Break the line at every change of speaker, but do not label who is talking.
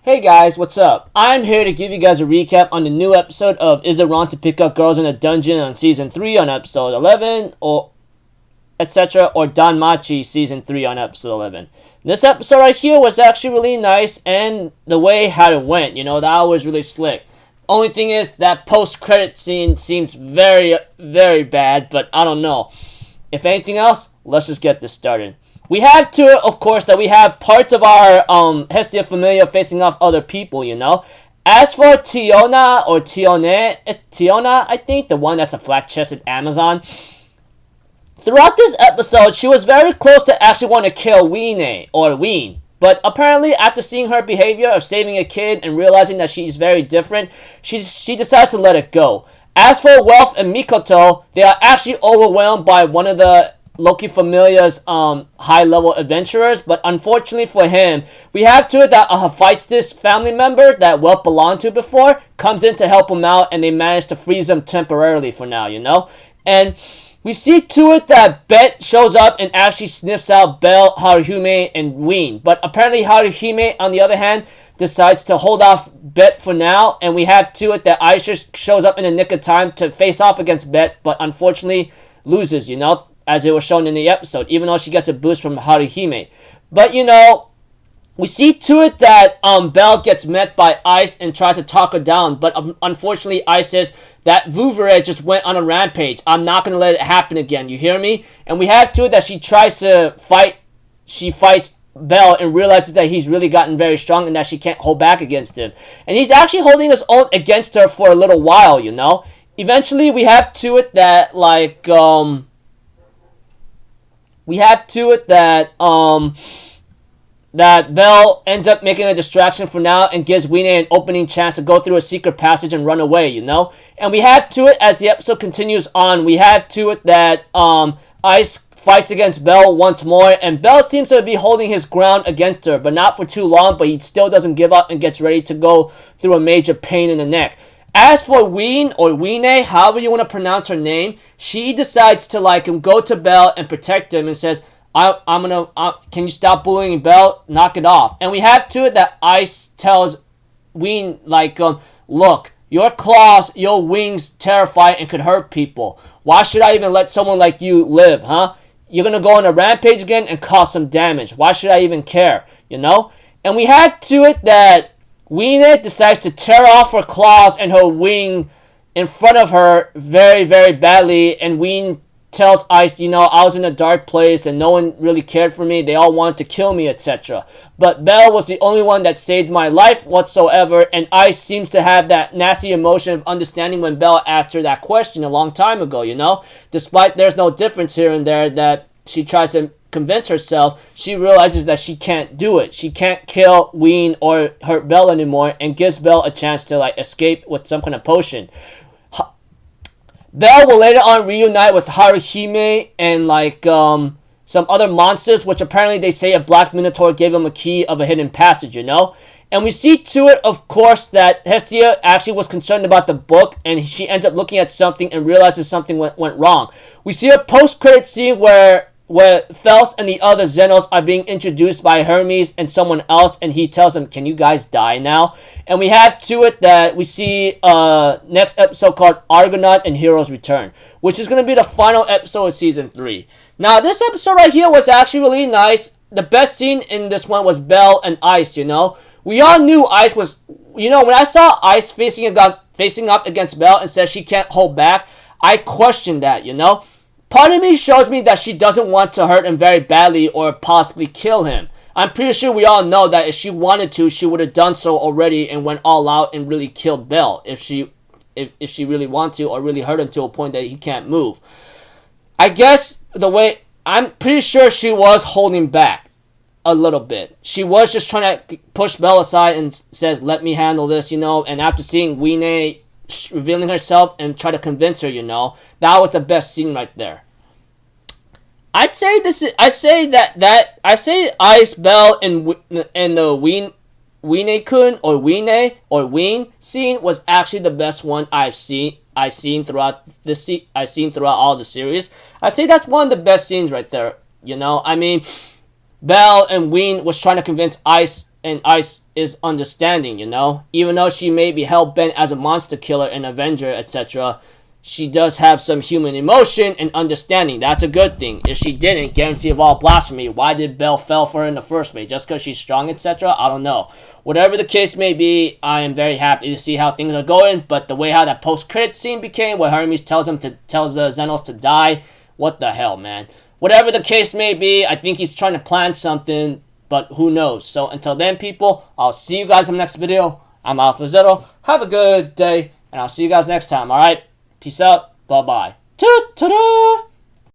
Hey guys, what's up? I'm here to give you guys a recap on the new episode of Is It Wrong to Pick Up Girls in a Dungeon on Season 3 on Episode 11, or etc., or Danmachi Season 3 on Episode 11. This episode right here was actually really nice, and the way how it went, that was really slick. Only thing is, that post-credit scene seems very, very bad, but I don't know. If anything else, let's just get this started. We have to, of course, that we have parts of our Hestia familia facing off other people, As for Tiona, or Tiona, I think, the one that's a flat-chested Amazon. Throughout this episode, she was very close to actually want to kill Weenie, or Ween. But apparently, after seeing her behavior of saving a kid and realizing that she's very different, she decides to let it go. As for Wealth and Mikoto, they are actually overwhelmed by one of the Loki Familia's high-level adventurers, but unfortunately for him, we have to it that fights this family member that Wealth belonged to before, comes in to help him out, and they manage to freeze him temporarily for now, And we see to it that Bet shows up and actually sniffs out Belle, Haruhime, and Ween, but apparently Haruhime, on the other hand, decides to hold off Bet for now, and we have to it that Aisha shows up in the nick of time to face off against Bet, but unfortunately loses, as it was shown in the episode, even though she gets a boost from Haruhime. But, we see to it that Belle gets met by Ice and tries to talk her down, but unfortunately Ice says that Vouvray just went on a rampage. I'm not going to let it happen again, you hear me? And we have to it that she tries to fight, she fights Belle and realizes that he's really gotten very strong and that she can't hold back against him. And he's actually holding his own against her for a little while, Eventually we have to it that, that Belle ends up making a distraction for now and gives Weenie an opening chance to go through a secret passage and run away, And we have to it, as the episode continues on, we have to it that Ice fights against Belle once more, and Belle seems to be holding his ground against her, but not for too long, but he still doesn't give up and gets ready to go through a major pain in the neck. As for Ween, or Weenie, however you want to pronounce her name, she decides to go to Belle and protect him and says, can you stop bullying Belle? Knock it off. And we have to it that Ice tells Ween, look, your claws, your wings terrify and could hurt people. Why should I even let someone like you live, huh? You're gonna go on a rampage again and cause some damage. Why should I even care, And we have to it that Weenie decides to tear off her claws and her wing in front of her very, very badly, and Ween tells Ice, I was in a dark place and no one really cared for me. They all wanted to kill me, etc. But Belle was the only one that saved my life whatsoever, and Ice seems to have that nasty emotion of understanding when Belle asked her that question a long time ago, Despite there's no difference here and there that she tries to convince herself, she realizes that she can't do it. She can't kill Ween or hurt Belle anymore, and gives Belle a chance to escape with some kind of potion. Belle will later on reunite with Haruhime and some other monsters, which apparently they say a black minotaur gave him a key of a hidden passage, And we see to it, of course, that Hestia actually was concerned about the book, and she ends up looking at something and realizes something went wrong. We see a post-credit scene where Fels and the other Xenos are being introduced by Hermes and someone else, and he tells them, can you guys die now? And we have to it that we see next episode called Argonaut and Heroes Return, which is going to be the final episode of Season 3. Now, this episode right here was actually really nice. The best scene in this one was Belle and Ice, We all knew Ice was, when I saw Ice facing up against Belle and says she can't hold back, I questioned that, Part of me shows me that she doesn't want to hurt him very badly or possibly kill him. I'm pretty sure we all know that if she wanted to, she would have done so already and went all out and really killed Belle if she really wanted to, or really hurt him to a point that he can't move. I guess I'm pretty sure she was holding back a little bit. She was just trying to push Belle aside and says, let me handle this, and after seeing Weenie revealing herself and try to convince her, that was the best scene right there. I say Ice, Belle, and the Weenie-kun or Ween scene was actually the best one I've seen throughout all the series. I say that's one of the best scenes right there. Belle and Ween was trying to convince Ice and Ice is understanding, you know? Even though she may be hell-bent as a monster killer and Avenger, etc., she does have some human emotion and understanding. That's a good thing. If she didn't, guarantee of all blasphemy. Why did Belle fell for her in the first place? Just because she's strong, etc.? I don't know. Whatever the case may be, I am very happy to see how things are going. But the way how that post-credit scene became, where Hermes tells the Xenos to die, what the hell, man? Whatever the case may be, I think he's trying to plan something, but who knows? So until then, people, I'll see you guys in the next video. I'm Alpha Zero. Have a good day, and I'll see you guys next time, alright? Peace out. Bye-bye. Ta-ta-da!